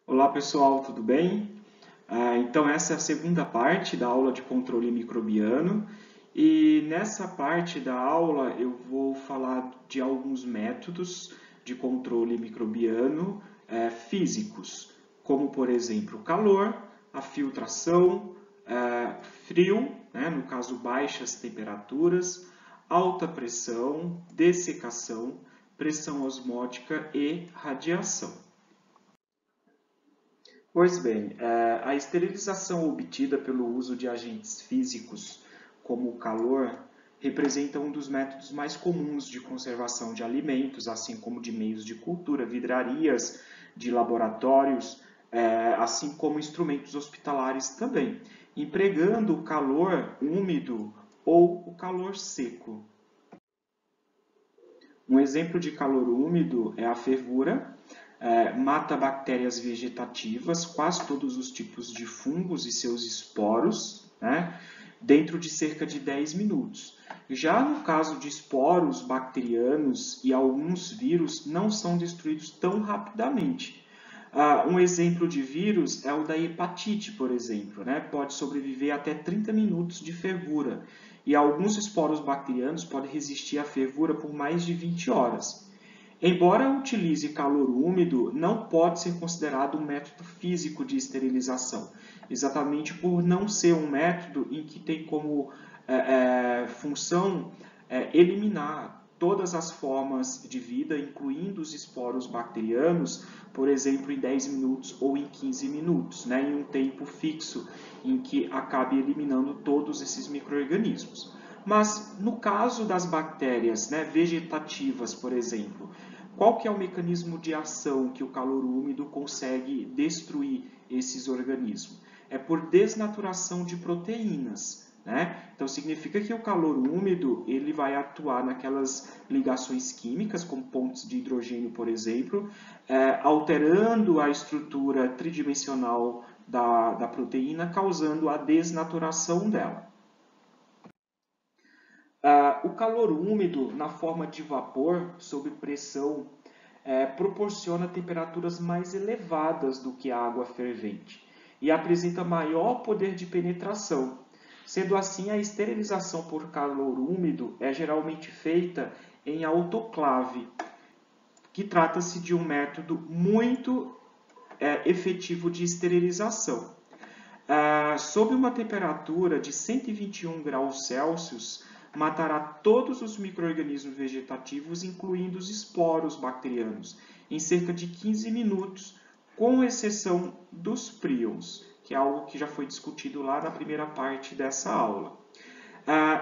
Olá pessoal, tudo bem? Então essa é a segunda parte da aula de controle microbiano e nessa parte da aula eu vou falar de alguns métodos de controle microbiano físicos, como por exemplo o calor, a filtração, frio, né, no caso baixas temperaturas, alta pressão, dessecação, pressão osmótica e radiação. Pois bem, a esterilização obtida pelo uso de agentes físicos, como o calor, representa um dos métodos mais comuns de conservação de alimentos, assim como de meios de cultura, vidrarias, de laboratórios, assim como instrumentos hospitalares também, empregando o calor úmido ou o calor seco. Um exemplo de calor úmido é a fervura, mata bactérias vegetativas, quase todos os tipos de fungos e seus esporos, né, dentro de cerca de 10 minutos. Já no caso de esporos bacterianos e alguns vírus, não são destruídos tão rapidamente. Um exemplo de vírus é o da hepatite, por exemplo, né? Pode sobreviver até 30 minutos de fervura. E alguns esporos bacterianos podem resistir à fervura por mais de 20 horas. Embora utilize calor úmido, não pode ser considerado um método físico de esterilização, exatamente por não ser um método em que tem como função eliminar todas as formas de vida, incluindo os esporos bacterianos, por exemplo, em 10 minutos ou em 15 minutos, né, em um tempo fixo em que acabe eliminando todos esses micro-organismos. Mas no caso das bactérias, né, vegetativas, por exemplo, qual que é o mecanismo de ação que o calor úmido consegue destruir esses organismos? É por desnaturação de proteínas. Né? Então significa que o calor úmido ele vai atuar naquelas ligações químicas, como pontos de hidrogênio, por exemplo, alterando a estrutura tridimensional da proteína, causando a desnaturação dela. O calor úmido, na forma de vapor, sob pressão, proporciona temperaturas mais elevadas do que a água fervente e apresenta maior poder de penetração. Sendo assim, a esterilização por calor úmido é geralmente feita em autoclave, que trata-se de um método muito efetivo de esterilização. Sob uma temperatura de 121 graus Celsius, matará todos os micro-organismos vegetativos, incluindo os esporos bacterianos, em cerca de 15 minutos, com exceção dos prions, que é algo que já foi discutido lá na primeira parte dessa aula.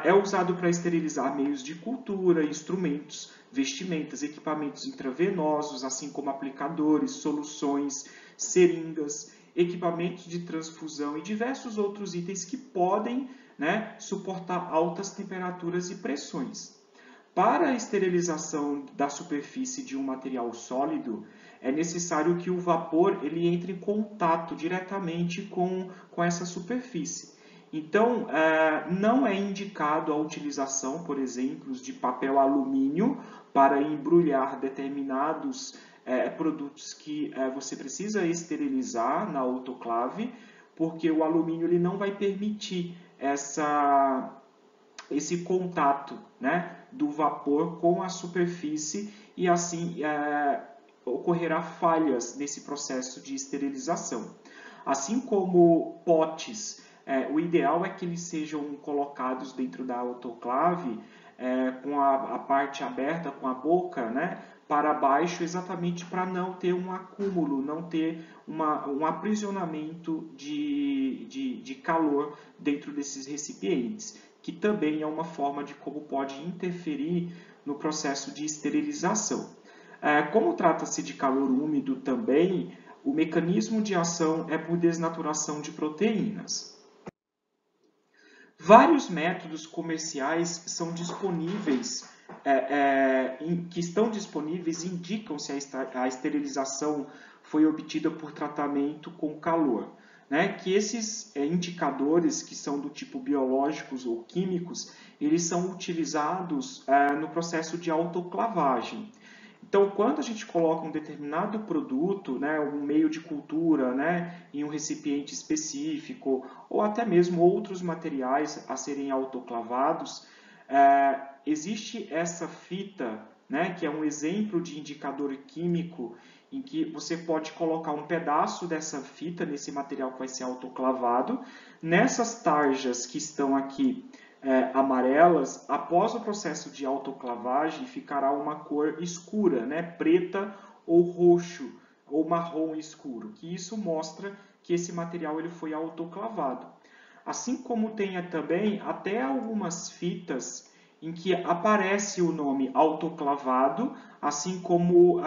É usado para esterilizar meios de cultura, instrumentos, vestimentas, equipamentos intravenosos, assim como aplicadores, soluções, seringas, equipamentos de transfusão e diversos outros itens que podem, né, suportar altas temperaturas e pressões. Para a esterilização da superfície de um material sólido, é necessário que o vapor ele entre em contato diretamente com essa superfície. Então, não é indicado a utilização, por exemplo, de papel alumínio para embrulhar determinados produtos que você precisa esterilizar na autoclave, porque o alumínio ele não vai permitir esse contato, né, do vapor com a superfície e assim ocorrerá falhas nesse processo de esterilização. Assim como potes, o ideal é que eles sejam colocados dentro da autoclave com a parte aberta, com a boca, né, para baixo, exatamente para não ter um acúmulo, não ter um aprisionamento de calor dentro desses recipientes, que também é uma forma de como pode interferir no processo de esterilização. Como trata-se de calor úmido também, o mecanismo de ação é por desnaturação de proteínas. Vários métodos comerciais são disponíveis, que estão disponíveis indicam se a esterilização foi obtida por tratamento com calor. Né? Que esses indicadores, que são do tipo biológicos ou químicos, eles são utilizados no processo de autoclavagem. Então, quando a gente coloca um determinado produto, né, um meio de cultura, né, em um recipiente específico, ou até mesmo outros materiais a serem autoclavados, existe essa fita, né, que é um exemplo de indicador químico, em que você pode colocar um pedaço dessa fita nesse material que vai ser autoclavado. Nessas tarjas que estão aqui amarelas, após o processo de autoclavagem, ficará uma cor escura, né? Preta ou roxo, ou marrom escuro, que isso mostra que esse material ele foi autoclavado. Assim como tem também até algumas fitas em que aparece o nome autoclavado, assim como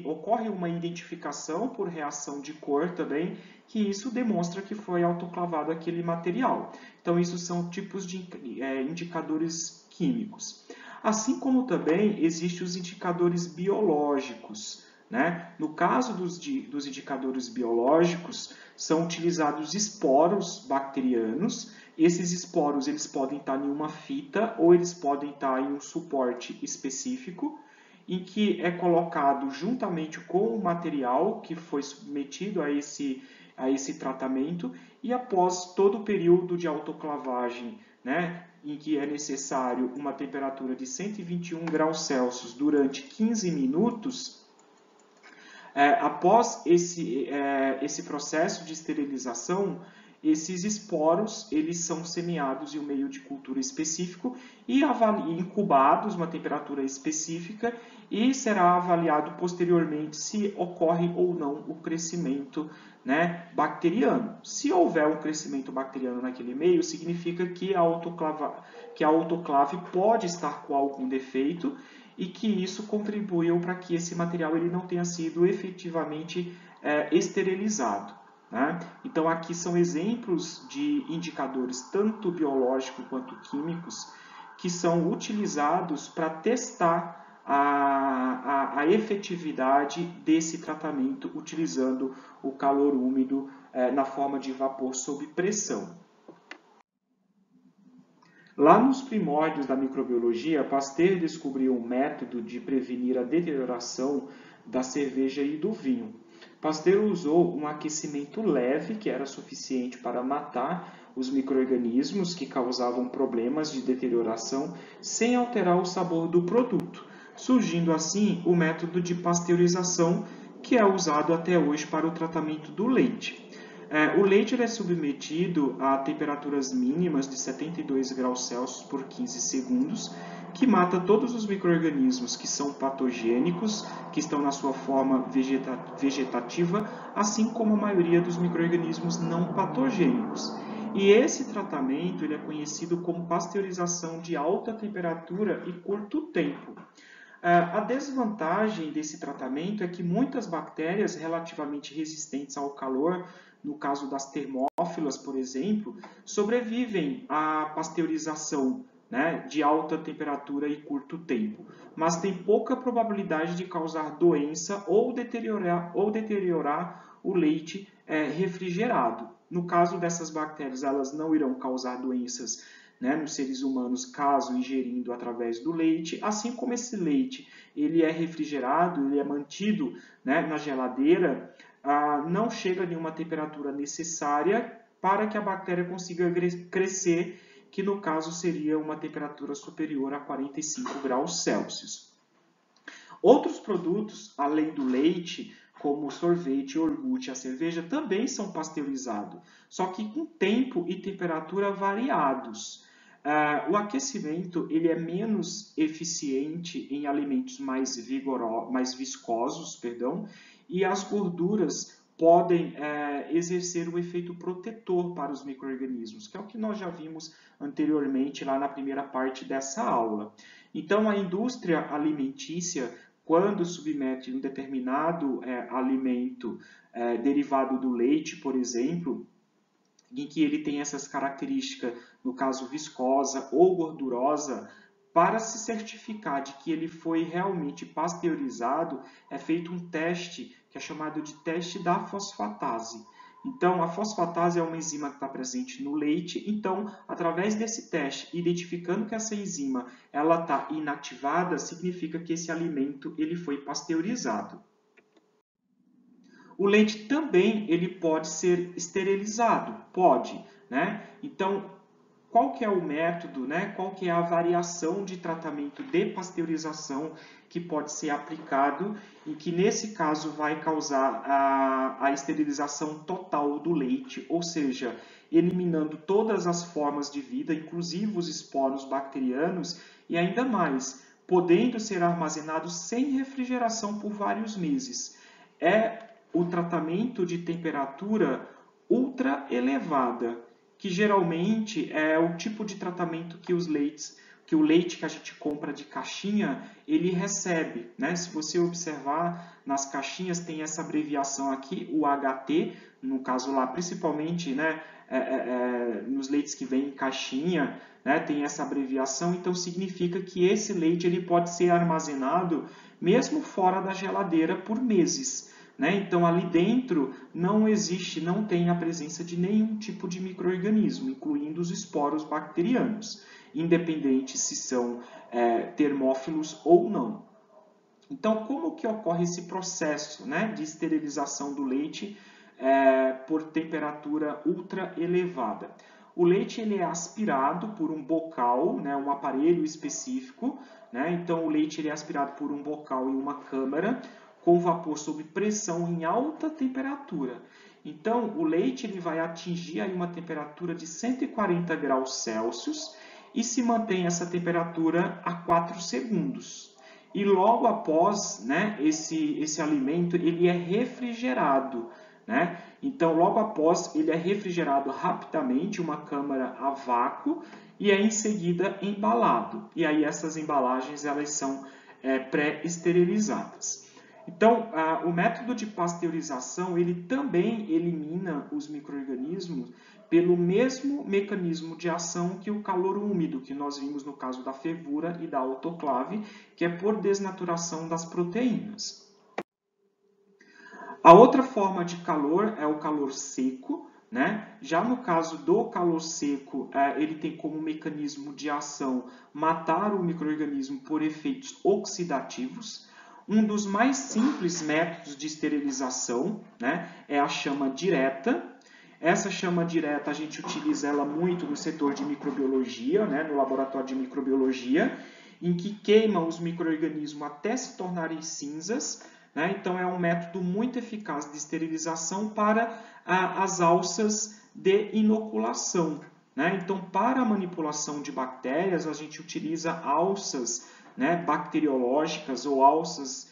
ocorre uma identificação por reação de cor também, que isso demonstra que foi autoclavado aquele material. Então, isso são tipos de indicadores químicos. Assim como também existem os indicadores biológicos. Né? No caso dos indicadores biológicos, são utilizados esporos bacterianos. Esses esporos eles podem estar em uma fita ou eles podem estar em um suporte específico, em que é colocado juntamente com o material que foi submetido a esse tratamento, e após todo o período de autoclavagem, né, em que é necessário uma temperatura de 121 graus Celsius durante 15 minutos, após esse processo de esterilização, esses esporos eles são semeados em um meio de cultura específico e incubados uma temperatura específica, e será avaliado posteriormente se ocorre ou não o crescimento, né, bacteriano. Se houver um crescimento bacteriano naquele meio, significa que a autoclave pode estar com algum defeito e que isso contribuiu para que esse material ele não tenha sido efetivamente esterilizado. Né? Então, aqui são exemplos de indicadores, tanto biológicos quanto químicos, que são utilizados para testar a efetividade desse tratamento utilizando o calor úmido na forma de vapor sob pressão. Lá nos primórdios da microbiologia, Pasteur descobriu um método de prevenir a deterioração da cerveja e do vinho. Pasteur usou um aquecimento leve, que era suficiente para matar os micro-organismos que causavam problemas de deterioração, sem alterar o sabor do produto, surgindo assim o método de pasteurização, que é usado até hoje para o tratamento do leite. O leite é submetido a temperaturas mínimas de 72 graus Celsius por 15 segundos, que mata todos os micro-organismos que são patogênicos, que estão na sua forma vegetativa, assim como a maioria dos micro-organismos não patogênicos. E esse tratamento ele é conhecido como pasteurização de alta temperatura e curto tempo. A desvantagem desse tratamento é que muitas bactérias relativamente resistentes ao calor, no caso das termófilas, por exemplo, sobrevivem à pasteurização, né, de alta temperatura e curto tempo, mas tem pouca probabilidade de causar doença ou deteriorar o leite refrigerado. No caso dessas bactérias, elas não irão causar doenças, né, nos seres humanos, caso ingerindo através do leite, assim como esse leite ele é refrigerado, ele é mantido, né, na geladeira, não chega a nenhuma temperatura necessária para que a bactéria consiga crescer, que no caso seria uma temperatura superior a 45 graus Celsius. Outros produtos, além do leite, como o sorvete, o iogurte e a cerveja, também são pasteurizados, só que com tempo e temperatura variados. O aquecimento ele é menos eficiente em alimentos mais viscosos, e as gorduras podem exercer um efeito protetor para os micro-organismos, que é o que nós já vimos anteriormente lá na primeira parte dessa aula. Então, a indústria alimentícia, quando submete um determinado alimento derivado do leite, por exemplo, em que ele tem essas características, no caso viscosa ou gordurosa, para se certificar de que ele foi realmente pasteurizado, é feito um teste que é chamado de teste da fosfatase. Então, a fosfatase é uma enzima que está presente no leite. Então, através desse teste, identificando que essa enzima está inativada, significa que esse alimento ele foi pasteurizado. O leite também ele pode ser esterilizado, pode, né? Então, qual que é o método, né? Qual que é a variação de tratamento de pasteurização que pode ser aplicado e que nesse caso vai causar a esterilização total do leite, ou seja, eliminando todas as formas de vida, inclusive os esporos bacterianos e ainda mais, podendo ser armazenado sem refrigeração por vários meses. É o tratamento de temperatura ultra elevada, que geralmente é o tipo de tratamento que o leite que a gente compra de caixinha, ele recebe, né? Se você observar nas caixinhas tem essa abreviação aqui, o HT, no caso lá, principalmente, né, nos leites que vêm em caixinha, né, tem essa abreviação, então significa que esse leite ele pode ser armazenado mesmo fora da geladeira por meses. Né? Então, ali dentro não existe, não tem a presença de nenhum tipo de micro-organismo, incluindo os esporos bacterianos, independente se são termófilos ou não. Então, como que ocorre esse processo, né, de esterilização do leite por temperatura ultra elevada? O leite ele é aspirado por um bocal, né, um aparelho específico, né? Então, o leite ele é aspirado por um bocal e uma câmara, com vapor sob pressão em alta temperatura. Então, o leite ele vai atingir aí uma temperatura de 140 graus Celsius e se mantém essa temperatura a 4 segundos. E logo após, né, esse alimento ele é refrigerado. Né? Então, logo após, ele é refrigerado rapidamente, uma câmara a vácuo, e é em seguida embalado. E aí essas embalagens elas são pré-esterilizadas. Então, o método de pasteurização ele também elimina os micro-organismos pelo mesmo mecanismo de ação que o calor úmido, que nós vimos no caso da fervura e da autoclave, que é por desnaturação das proteínas. A outra forma de calor é o calor seco, né? Já no caso do calor seco, ele tem como mecanismo de ação matar o micro-organismo por efeitos oxidativos. Um dos mais simples métodos de esterilização, né, é a chama direta. Essa chama direta a gente utiliza ela muito no setor de microbiologia, né, no laboratório de microbiologia, em que queima os micro-organismos até se tornarem cinzas. Né? Então é um método muito eficaz de esterilização para as alças de inoculação. Né? Então, para a manipulação de bactérias, a gente utiliza alças, né, bacteriológicas ou alças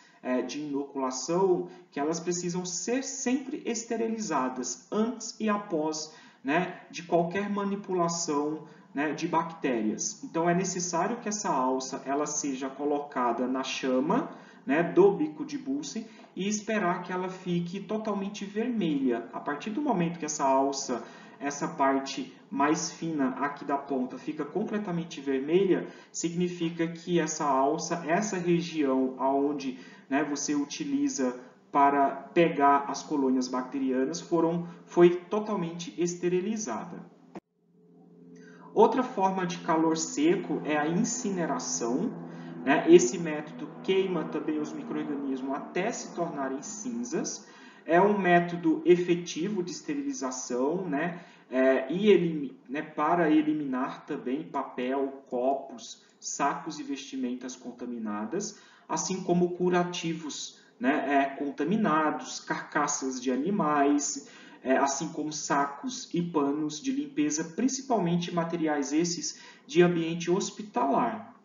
de inoculação, que elas precisam ser sempre esterilizadas antes e após, né, de qualquer manipulação, né, de bactérias. Então é necessário que essa alça ela seja colocada na chama, né, do bico de Bunsen e esperar que ela fique totalmente vermelha. A partir do momento que essa alça, essa parte mais fina aqui da ponta fica completamente vermelha, significa que essa alça, essa região onde, né, você utiliza para pegar as colônias bacterianas foi totalmente esterilizada. Outra forma de calor seco é a incineração. Né? Esse método queima também os micro-organismos até se tornarem cinzas. É um método efetivo de esterilização, né? Para eliminar também papel, copos, sacos e vestimentas contaminadas, assim como curativos, né, contaminados, carcaças de animais, assim como sacos e panos de limpeza, principalmente materiais esses de ambiente hospitalar.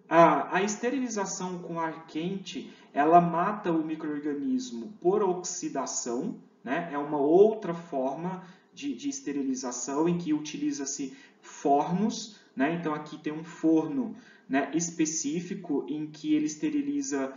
A esterilização com ar quente, ela mata o micro-organismo por oxidação, né? É uma outra forma de esterilização em que utiliza-se fornos, né? Então aqui tem um forno, né, específico em que ele esteriliza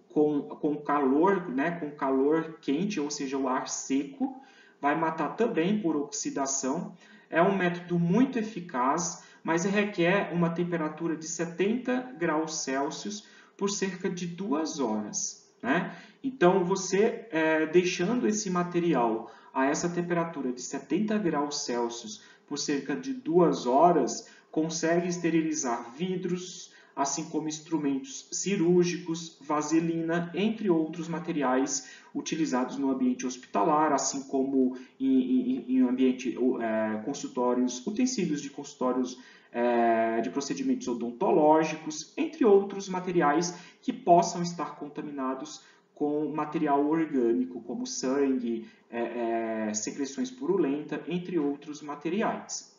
com calor, né, com calor quente, ou seja, o ar seco, vai matar também por oxidação. É um método muito eficaz, mas requer uma temperatura de 70 graus Celsius por cerca de 2 horas. né? Então, você deixando esse material a essa temperatura de 70 graus Celsius por cerca de 2 horas, consegue esterilizar vidros, assim como instrumentos cirúrgicos, vaselina, entre outros materiais utilizados no ambiente hospitalar, assim como em ambiente consultórios, utensílios de consultórios de procedimentos odontológicos, entre outros materiais que possam estar contaminados com material orgânico, como sangue, secreções purulentas, entre outros materiais.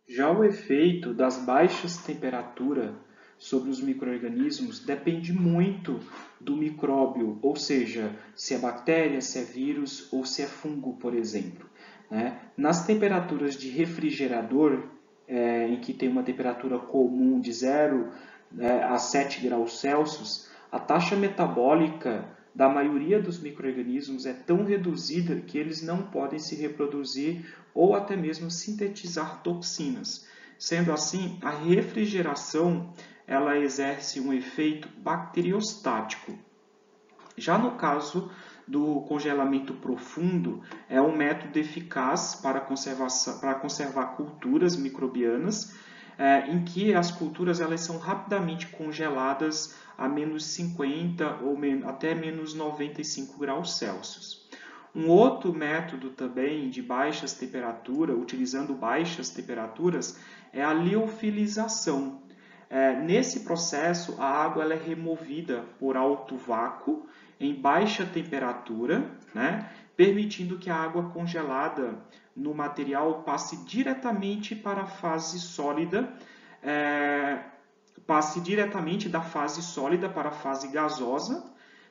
Já o efeito das baixas temperaturas sobre os micro-organismos depende muito do micróbio, ou seja, se é bactéria, se é vírus ou se é fungo, por exemplo. Né? Nas temperaturas de refrigerador, em que tem uma temperatura comum de 0 a 7 graus Celsius, a taxa metabólica da maioria dos micro-organismos é tão reduzida que eles não podem se reproduzir ou até mesmo sintetizar toxinas. Sendo assim, a refrigeração ela exerce um efeito bacteriostático. Já no caso do congelamento profundo, é um método eficaz para conservar culturas microbianas, em que as culturas elas são rapidamente congeladas a menos 50 ou até menos 95 graus Celsius. Um outro método também de baixas temperaturas, utilizando baixas temperaturas, é a liofilização. Nesse processo, a água ela é removida por alto vácuo em baixa temperatura, né, permitindo que a água congelada no material passe diretamente para a fase sólida, passe diretamente da fase sólida para a fase gasosa,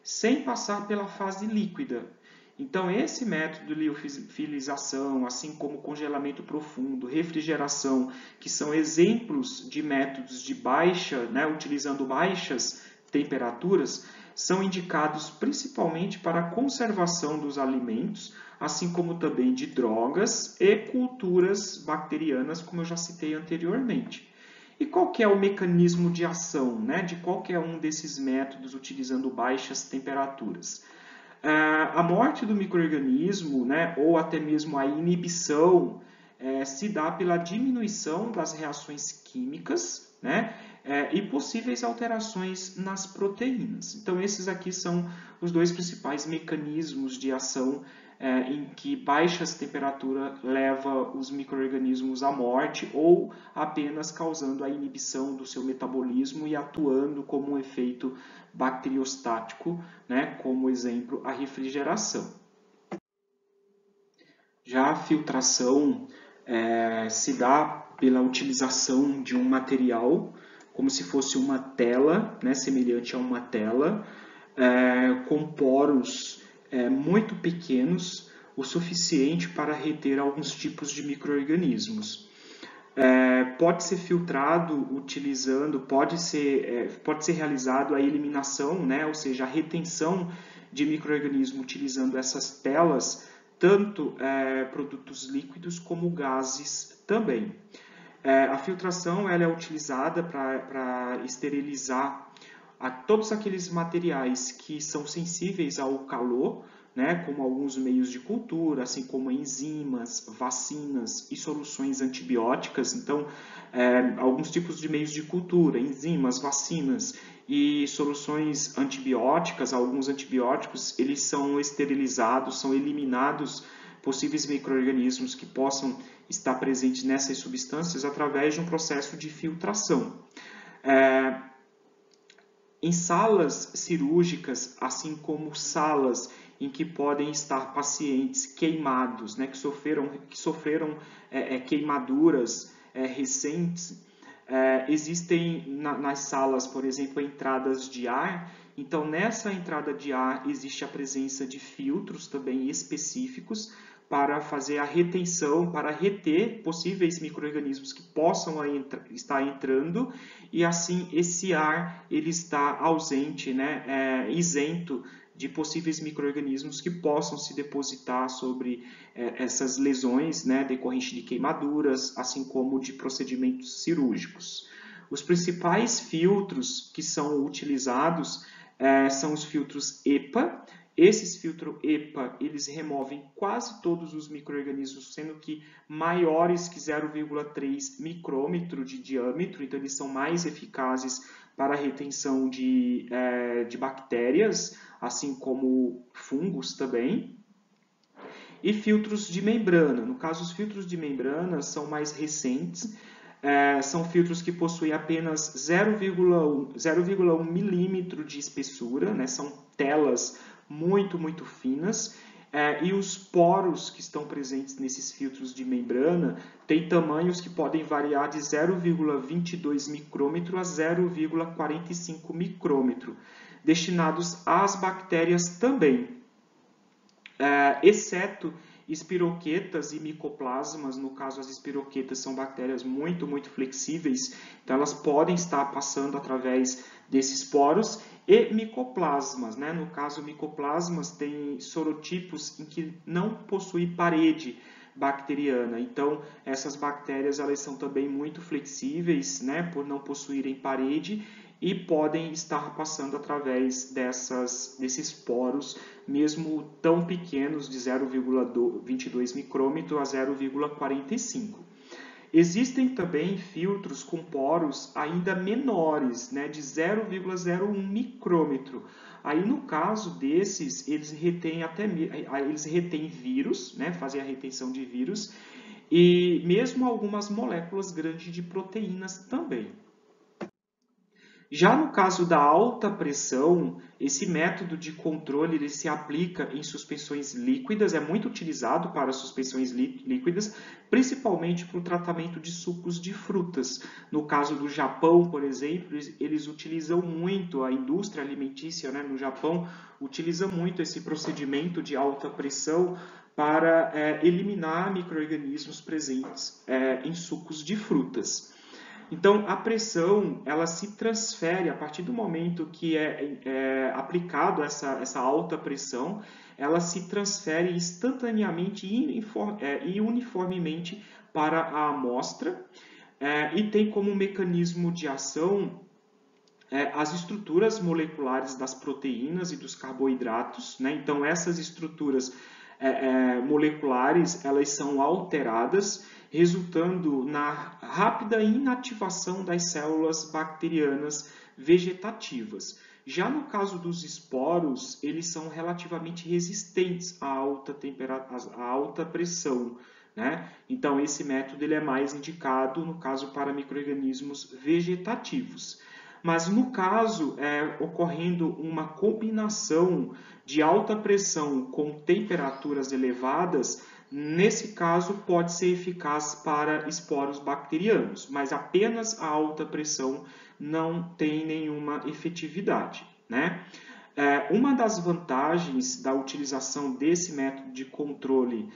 sem passar pela fase líquida. Então, esse método de liofilização, assim como congelamento profundo, refrigeração, que são exemplos de métodos de baixa, né, utilizando baixas temperaturas, são indicados principalmente para a conservação dos alimentos, assim como também de drogas e culturas bacterianas, como eu já citei anteriormente. E qual que é o mecanismo de ação, né, de qualquer um desses métodos utilizando baixas temperaturas? A morte do micro-organismo, né, ou até mesmo a inibição, se dá pela diminuição das reações químicas, né, e possíveis alterações nas proteínas. Então, esses aqui são os dois principais mecanismos de ação em que baixas temperaturas leva os micro-organismos à morte ou apenas causando a inibição do seu metabolismo e atuando como um efeito bacteriostático, né, como exemplo a refrigeração. Já a filtração se dá pela utilização de um material como se fosse uma tela, né, semelhante a uma tela, com poros muito pequenos, o suficiente para reter alguns tipos de micro-organismos. Pode ser filtrado utilizando, pode ser realizado a eliminação, né, ou seja, a retenção de micro-organismos utilizando essas telas, tanto produtos líquidos como gases também. A filtração ela é utilizada para esterilizar todos aqueles materiais que são sensíveis ao calor, né, como alguns meios de cultura, assim como enzimas, vacinas e soluções antibióticas. Então, alguns tipos de meios de cultura, enzimas, vacinas e soluções antibióticas, alguns antibióticos, eles são esterilizados, são eliminados possíveis micro-organismos que possam estar presentes nessas substâncias através de um processo de filtração. Em salas cirúrgicas, assim como salas em que podem estar pacientes queimados, né, que sofreram queimaduras recentes, existem nas salas, por exemplo, entradas de ar. Então, nessa entrada de ar existe a presença de filtros também específicos para fazer a retenção, para reter possíveis micro-organismos que possam estar entrando, e assim esse ar ele está ausente, né, isento de possíveis micro-organismos que possam se depositar sobre essas lesões, né, decorrentes de queimaduras, assim como de procedimentos cirúrgicos. Os principais filtros que são utilizados são os filtros EPA. Esses filtros EPA, eles removem quase todos os micro-organismos, sendo que maiores que 0,3 micrômetro de diâmetro, então eles são mais eficazes para a retenção de bactérias, assim como fungos também. E filtros de membrana. No caso, os filtros de membrana são mais recentes, são filtros que possuem apenas 0,1 milímetro de espessura, né? São telas muito finas, e os poros que estão presentes nesses filtros de membrana têm tamanhos que podem variar de 0,22 micrômetro a 0,45 micrômetro, destinados às bactérias também. Exceto espiroquetas e micoplasmas. No caso, as espiroquetas são bactérias muito flexíveis, então elas podem estar passando através desses poros, e micoplasmas, né? No caso, micoplasmas têm sorotipos em que não possuem parede bacteriana, então essas bactérias elas são também muito flexíveis, né? Por não possuírem parede, e podem estar passando através desses poros, mesmo tão pequenos, de 0,22 micrômetro a 0,45. Existem também filtros com poros ainda menores, né, de 0,01 micrômetro. Aí, no caso desses, eles retêm vírus, né, fazem a retenção de vírus, e mesmo algumas moléculas grandes de proteínas também. Já no caso da alta pressão, esse método de controle ele se aplica em suspensões líquidas, é muito utilizado para suspensões líquidas, principalmente para o tratamento de sucos de frutas. No caso do Japão, por exemplo, eles utilizam muito, a indústria alimentícia, né, no Japão utiliza muito esse procedimento de alta pressão para eliminar micro-organismos presentes em sucos de frutas. Então, a pressão ela se transfere a partir do momento que é aplicado essa alta pressão, ela se transfere instantaneamente e uniformemente para a amostra, e tem como mecanismo de ação as estruturas moleculares das proteínas e dos carboidratos, né? Então, essas estruturas moleculares elas são alteradas, resultando na rápida inativação das células bacterianas vegetativas. Já no caso dos esporos, eles são relativamente resistentes à alta pressão, né? Então, esse método ele é mais indicado, no caso, para micro-organismos vegetativos. Mas no caso, ocorrendo uma combinação de alta pressão com temperaturas elevadas, nesse caso pode ser eficaz para esporos bacterianos, mas apenas a alta pressão não tem nenhuma efetividade, né? Uma das vantagens da utilização desse método de controle,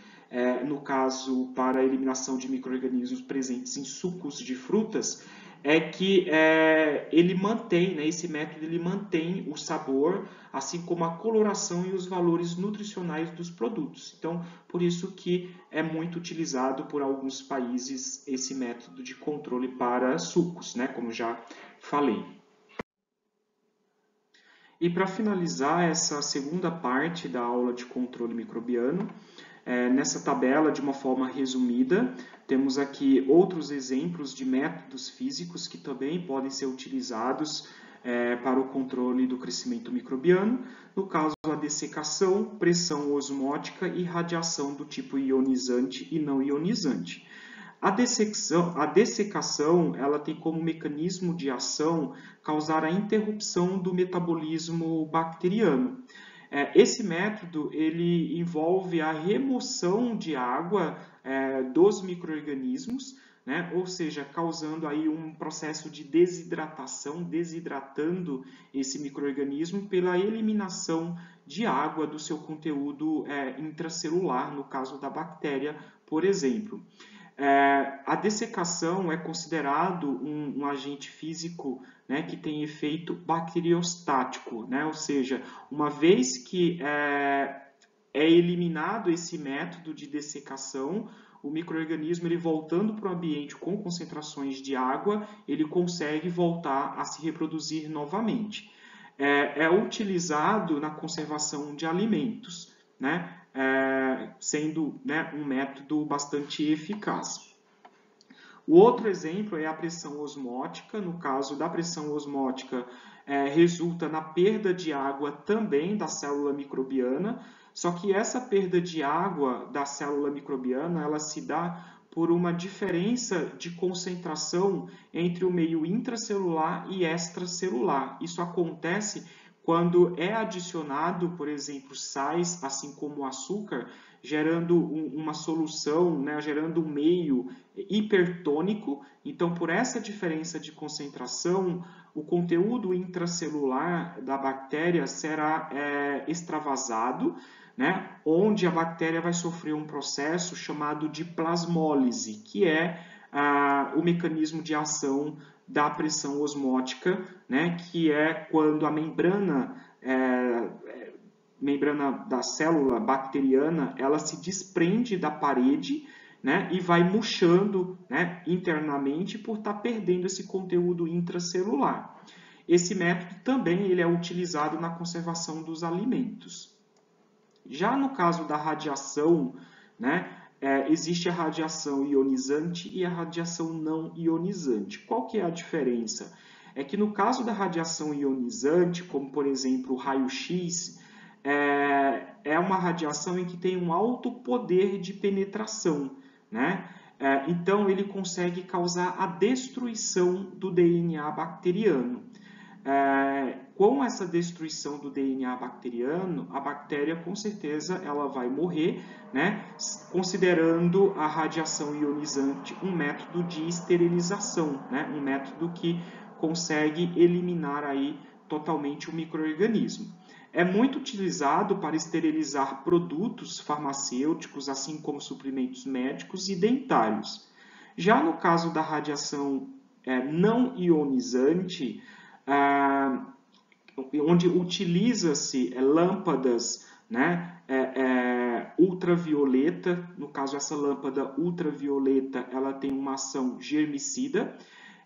no caso para a eliminação de micro-organismos presentes em sucos de frutas, é que ele mantém, né, esse método ele mantém o sabor, assim como a coloração e os valores nutricionais dos produtos. Então, por isso que é muito utilizado por alguns países esse método de controle para sucos, né, como já falei. E para finalizar essa segunda parte da aula de controle microbiano, nessa tabela, de uma forma resumida, temos aqui outros exemplos de métodos físicos que também podem ser utilizados para o controle do crescimento microbiano. No caso, a dessecação, pressão osmótica e radiação do tipo ionizante e não ionizante. A dessecação ela tem como mecanismo de ação causar a interrupção do metabolismo bacteriano. Esse método ele envolve a remoção de água dos micro-organismos, né? Ou seja, causando aí um processo de desidratação, desidratando esse micro-organismo pela eliminação de água do seu conteúdo intracelular, no caso da bactéria, por exemplo. A dessecação é considerado um agente físico, né, que tem efeito bacteriostático, né? Ou seja, uma vez que é eliminado esse método de dessecação, o micro-organismo ele voltando para o ambiente com concentrações de água, ele consegue voltar a se reproduzir novamente. é utilizado na conservação de alimentos, né? Sendo, né, um método bastante eficaz. O outro exemplo é a pressão osmótica. No caso da pressão osmótica, resulta na perda de água também da célula microbiana, só que essa perda de água da célula microbiana, ela se dá por uma diferença de concentração entre o meio intracelular e extracelular. Isso acontece quando é adicionado, por exemplo, sais, assim como açúcar, gerando uma solução, né, gerando um meio hipertônico. Então, por essa diferença de concentração, o conteúdo intracelular da bactéria será extravasado, né, onde a bactéria vai sofrer um processo chamado de plasmólise, que é o mecanismo de ação da pressão osmótica, né, que é quando a membrana da célula bacteriana, ela se desprende da parede, né, e vai murchando, né, internamente por estar perdendo esse conteúdo intracelular. Esse método também ele é utilizado na conservação dos alimentos. Já no caso da radiação, né, existe a radiação ionizante e a radiação não ionizante. Qual que é a diferença? É que no caso da radiação ionizante, como por exemplo o raio-x, é uma radiação em que tem um alto poder de penetração, né? Então ele consegue causar a destruição do DNA bacteriano. Com essa destruição do DNA bacteriano, a bactéria com certeza ela vai morrer, né? Considerando a radiação ionizante um método de esterilização, né? Um método que consegue eliminar aí totalmente o micro-organismo. É muito utilizado para esterilizar produtos farmacêuticos, assim como suprimentos médicos e dentários. Já no caso da radiação não ionizante, onde utiliza-se lâmpadas, né, ultravioleta. No caso, essa lâmpada ultravioleta ela tem uma ação germicida.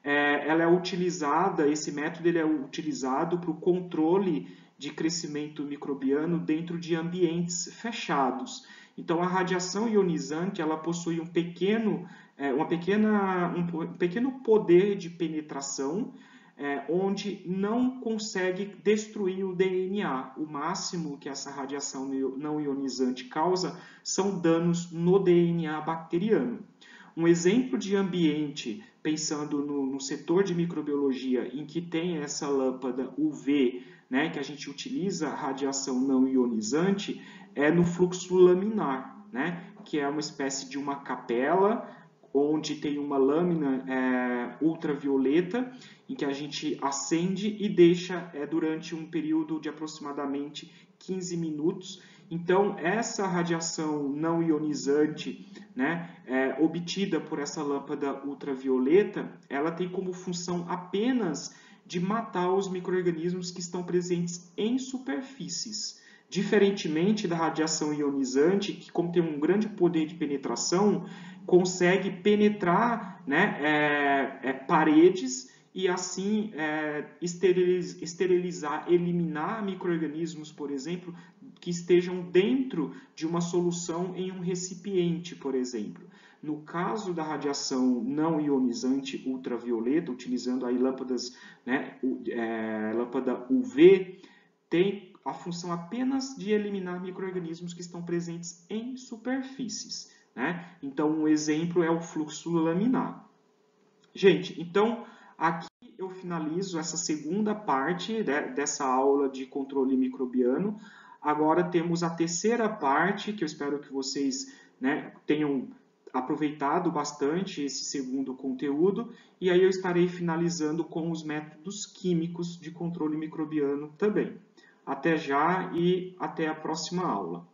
Ela é utilizada, esse método ele é utilizado para o controle de crescimento microbiano dentro de ambientes fechados. Então, a radiação ionizante ela possui um pequeno poder de penetração, onde não consegue destruir o DNA. O máximo que essa radiação não ionizante causa são danos no DNA bacteriano. Um exemplo de ambiente, pensando no setor de microbiologia, em que tem essa lâmpada UV, né, que a gente utiliza radiação não ionizante, é no fluxo laminar, né, que é uma espécie de uma capela, onde tem uma lâmina ultravioleta, em que a gente acende e deixa durante um período de aproximadamente 15 minutos. Então, essa radiação não ionizante, né, obtida por essa lâmpada ultravioleta, ela tem como função apenas de matar os micro-organismos que estão presentes em superfícies. Diferentemente da radiação ionizante, que como tem um grande poder de penetração, consegue penetrar, né, paredes e assim esterilizar, eliminar micro-organismos, por exemplo, que estejam dentro de uma solução em um recipiente, por exemplo. No caso da radiação não ionizante ultravioleta, utilizando aí lâmpadas, né, lâmpada UV, tem a função apenas de eliminar micro-organismos que estão presentes em superfícies, né? Então, um exemplo é o fluxo laminar. Gente, então, aqui eu finalizo essa segunda parte, né, dessa aula de controle microbiano. Agora temos a terceira parte, que eu espero que vocês, né, tenham aproveitado bastante esse segundo conteúdo, e aí eu estarei finalizando com os métodos químicos de controle microbiano também. Até já e até a próxima aula.